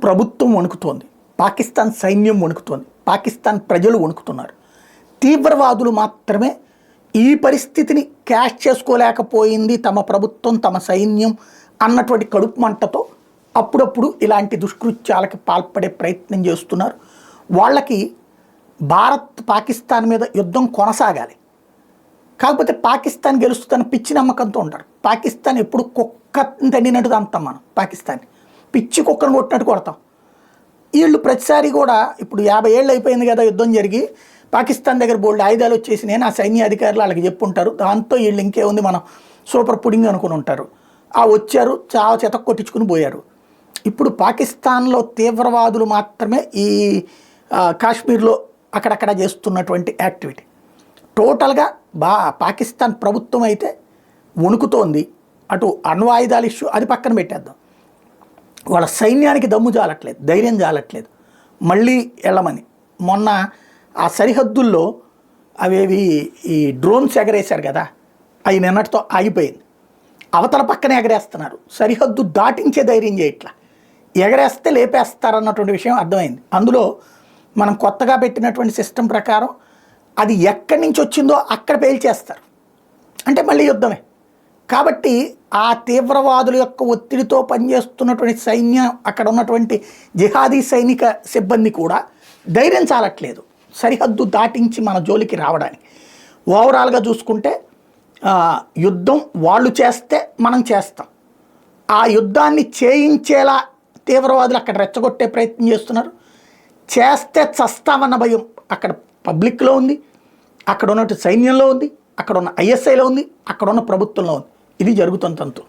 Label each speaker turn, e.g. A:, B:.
A: ప్రభుత్వం వణుకుతోంది, పాకిస్తాన్ సైన్యం వణుకుతోంది, పాకిస్తాన్ ప్రజలు వణుకుతున్నారు. తీవ్రవాదులు మాత్రమే ఈ పరిస్థితిని క్యాష్ చేసుకోలేకపోయింది తమ ప్రభుత్వం, తమ సైన్యం అన్నటువంటి కడుపు మంటతో అప్పుడప్పుడు ఇలాంటి దుష్కృత్యాలకి పాల్పడే ప్రయత్నం చేస్తున్నారు. వాళ్ళకి భారత్ పాకిస్తాన్ మీద యుద్ధం కొనసాగాలి, కాకపోతే పాకిస్తాన్ గెలుస్తుందని పిచ్చి నమ్మకంతో ఉంటారు. పాకిస్తాన్ ఎప్పుడు కుక్క తండినట్టు అంటాం మనం, పాకిస్తాన్ పిచ్చి కుక్కను కొట్టినట్టు కొడతాం. వీళ్ళు ప్రతిసారి కూడా ఇప్పుడు 50 ఏళ్ళు అయిపోయింది కదా యుద్ధం జరిగి, పాకిస్తాన్ దగ్గర బోల్డ్ ఆయుధాలు వచ్చేసినాయి ఆ సైన్య అధికారులు వాళ్ళకి చెప్పుంటారు. దాంతో వీళ్ళు ఇంకేముంది మనం సూపర్ పుడింగ్ అనుకుని ఉంటారు. వచ్చారు, చావ చెత కొట్టించుకుని పోయారు. ఇప్పుడు పాకిస్తాన్లో తీవ్రవాదులు మాత్రమే ఈ కాశ్మీర్లో అక్కడక్కడ చేస్తున్నటువంటి యాక్టివిటీ. టోటల్గా పాకిస్తాన్ ప్రభుత్వం అయితే వణుకుతోంది. అటు అణ్వాయుధాల ఇష్యూ అది పక్కన పెట్టేద్దాం, వాళ్ళ సైన్యానికి దమ్ము జాలట్లేదు, ధైర్యం జాలట్లేదు మళ్ళీ వెళ్ళమని. మొన్న ఆ సరిహద్దుల్లో అవేవి ఈ డ్రోన్స్ ఎగరేశారు కదా, అవి నిన్నటితో ఆగిపోయింది. అవతల పక్కనే ఎగరేస్తున్నారు, సరిహద్దు దాటించే ధైర్యం చేయట్లా. ఎగరేస్తే లేపేస్తారన్నటువంటి విషయం అర్థమైంది. అందులో మనం కొత్తగా పెట్టినటువంటి సిస్టమ్ ప్రకారం అది ఎక్కడి నుంచి వచ్చిందో అక్కడ పేల్చేస్తారు, అంటే మళ్ళీ యుద్ధమే. కాబట్టి ఆ తీవ్రవాదుల యొక్క ఒత్తిడితో పనిచేస్తున్నటువంటి సైన్యం, అక్కడ ఉన్నటువంటి జిహాదీ సైనిక సిబ్బంది కూడా ధైర్యం చాలట్లేదు సరిహద్దు దాటించి మన జోలికి రావడానికి. ఓవరాల్గా చూసుకుంటే యుద్ధం వాళ్ళు చేస్తే మనం చేస్తాం, ఆ యుద్ధాన్ని చేయించేలా తీవ్రవాదులు అక్కడ రెచ్చగొట్టే ప్రయత్నం చేస్తున్నారు. చేస్తే చస్తామన్న భయం అక్కడ పబ్లిక్లో ఉంది, అక్కడ ఉన్నట్టు సైన్యంలో ఉంది, అక్కడ ఉన్న ISIలో ఉంది, అక్కడ ఉన్న ప్రభుత్వంలో ఉంది. ఇది జరుగుతున్న తంతు.